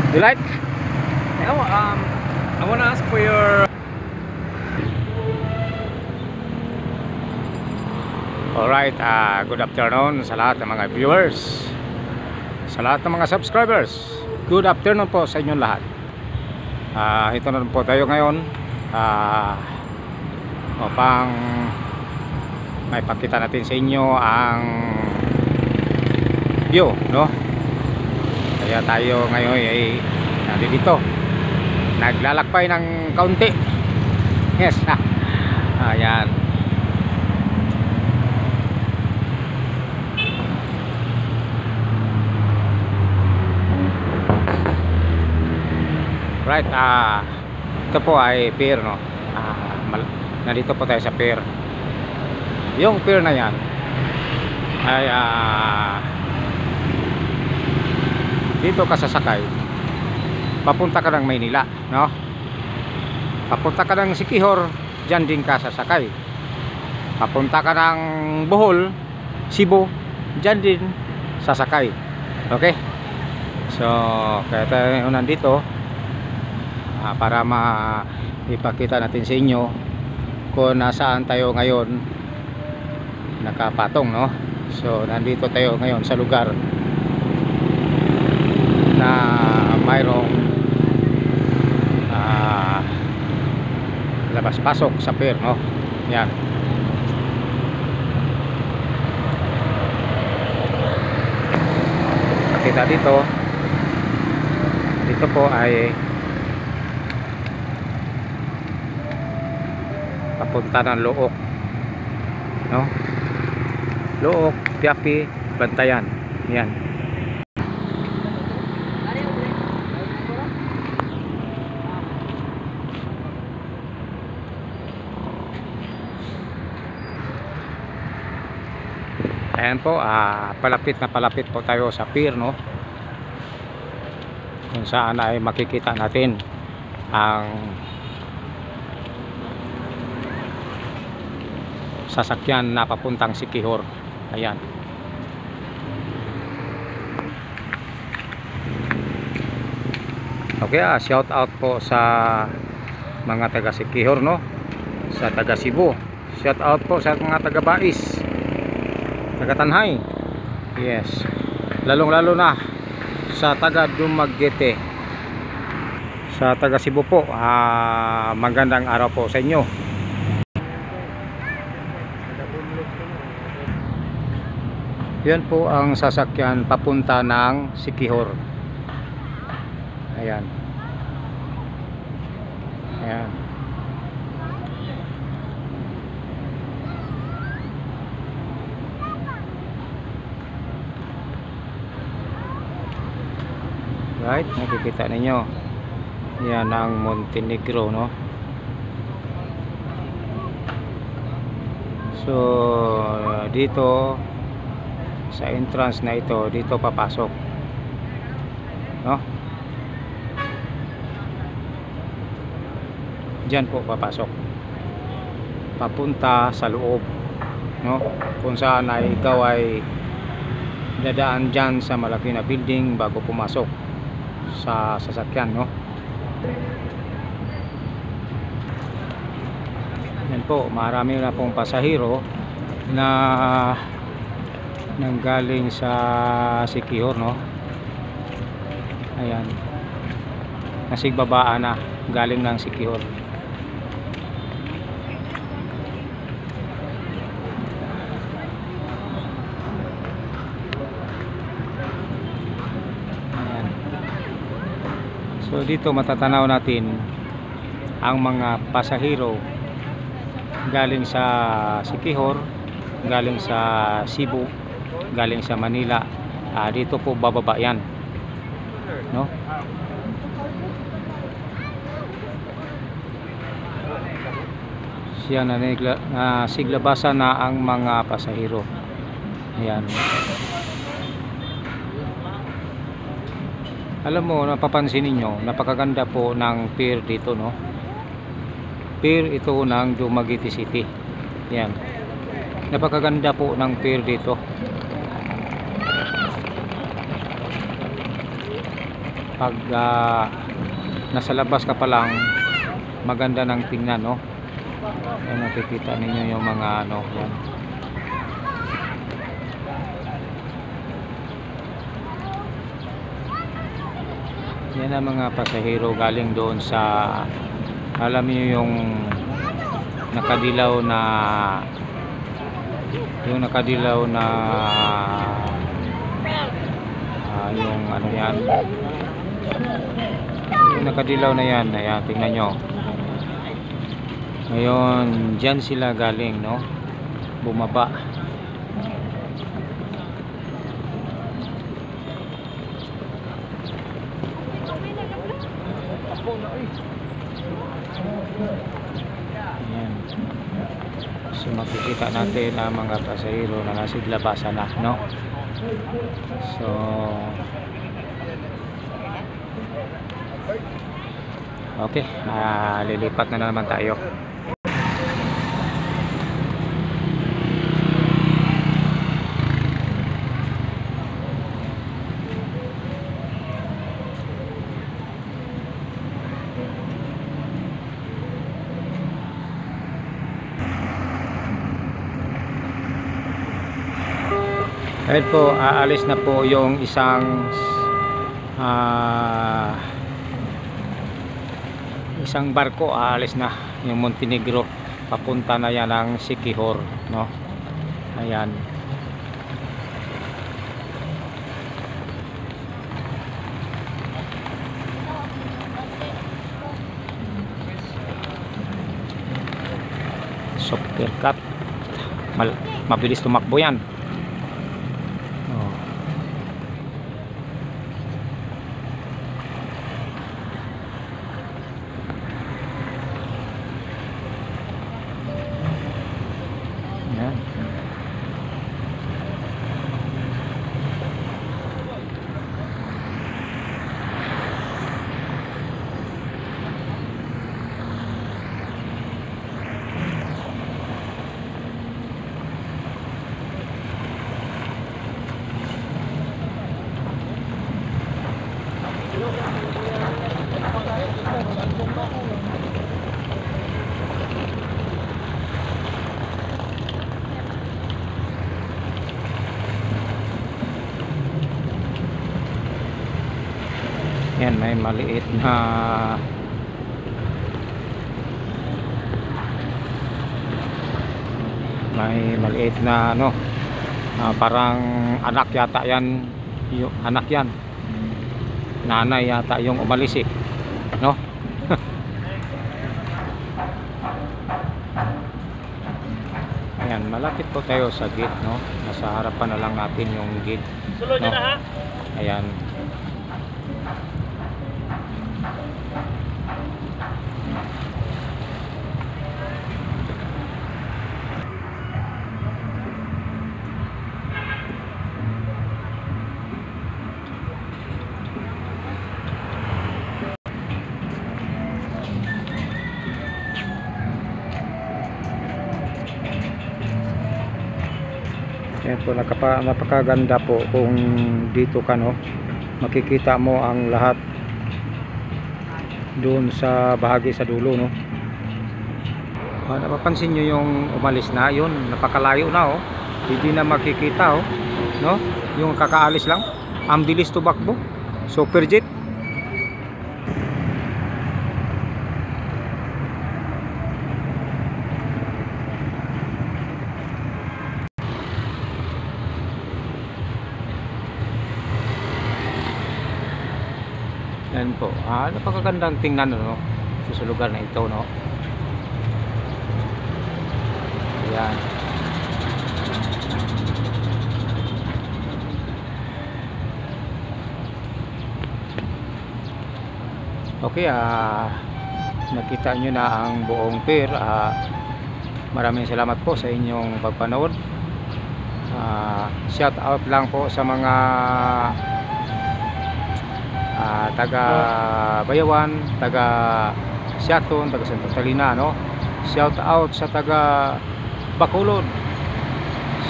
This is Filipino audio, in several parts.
You like? Now, I want to ask for your. Alright, good afternoon sa lahat ng mga viewers, sa lahat ng mga subscribers. Good afternoon po sa inyong lahat. Ito na po tayo ngayon upang may pakita natin sa inyo ang view, no? Kaya tayo ngayon ay nandito, naglalakbay ng kaunti. Yes, ayan. Right, ito po ay pier, no? Nandito po tayo sa pier. Yung pier na yan ay dito ka sasakay, papunta ka ng Maynila, no? Papunta ka ng Siquijor, dyan din ka sasakay. Papunta ka ng Bohol, Cebu, dyan din sasakay. Okay? So, kaya tayo nandito para maipakita natin sa inyo kung nasaan tayo ngayon nakapatong, no? So nandito tayo ngayon sa lugar na mayroong labas-pasok sa pier, no? Yan. Kita dito po ay papunta ng Luok, no? Luok, Piapi, Bantayan. Yan. Ayan po, palapit na palapit po tayo sa pier, no? Kung saan ay makikita natin ang sasakyan na papuntang Siquijor. Ayan. Okay, shout out po sa mga taga Siquijor, no? Sa taga Cebu. Shout out po sa mga taga Bais, taga Tanhay. Yes. Lalong lalo na sa taga Dumaguete. Sa taga Cebu po, magandang araw po sa inyo. Yan po ang sasakyan papunta ng Siquijor. Ayan. Ayan. Right, nakikita ninyo. Yan ang Montenegro, no? So dito sa entrance na ito, dito papasok, no? Diyan po papasok, papunta sa loob, no? Kung saan ay ikaw ay dadaan dyan sa malaki na building bago pumasok sa sasakyan, no? Yan po, marami na pong pasahero na nanggaling sa Siquijor, no? Ayan, nasigbabaan na galing ng Siquijor. Ayan. So dito matatanaw natin ang mga pasahero galing sa Siquijor, galing sa Cebu, galing sa Manila. Dito po bababa yan, no? Siya na siglabasan na ang mga pasahero. Ayan. Alam mo, napapansin niyo, napakaganda po ng pier dito, no? Pier ito ng Dumaguete City. Yan. Napakaganda po ng pier dito. pag nasa labas ka pa lang, maganda ng tingnan, no? Ayan, nakikita ninyo yung mga ano, yan. Yan ang mga pasahero galing doon sa, alam niyo yung nakadilaw na yung yung ano yan, yung nakadilaw na yan. Ayan, tingnan nyo. Ngayon, dyan sila galing, no? Bumaba. Ayan. So makikita natin ang mga pasahero na nasa labasan na, no? So okay, lilipat na naman tayo. Ayun po, aalis na po yung isang barko, aalis na yung Montenegro, papunta na yan ng Siquijor, no? Ayan. Supercat, mabilis tumakbo yan. Yan, may maliit na ano, parang anak yata yan, yung anak yan, nanay yata yung umalis eh, no? Ayan, malapit po tayo sa gate, no? Nasa harapan na lang natin yung gate, no? Ayan. Ayan po, napakaganda po kung dito ka, no? Makikita mo ang lahat doon sa bahagi sa dulo, no? Napapansin nyo yung umalis na, yun, napakalayo na, oh. Hindi na makikita, oh, no? Yung kakaalis lang, ang bilis tumakbo, super jet. Yan po, napakagandang tingnan, no? Sa lugar na ito, no? Ayan. Okay, nakita nyo na ang buong pier. Maraming salamat po sa inyong pagpanood. Shout out lang po sa mga taga Bayawan, taga Siaton, taga Santa Catalina, no? Shout out sa taga Bacolod,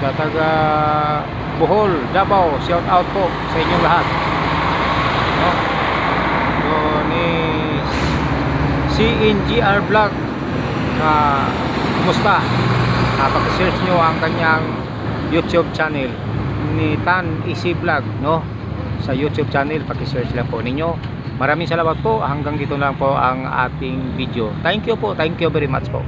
sa taga Bohol, Davao, shout out po sa inyong lahat, no? si NGR Vlog. Kumusta? Pag-search nyo ang kanyang YouTube channel ni Tan Easy Vlog, no? Sa YouTube channel, pag-search lang po ninyo. Maraming salamat po. Hanggang dito lang po ang ating video. Thank you po. Thank you very much po.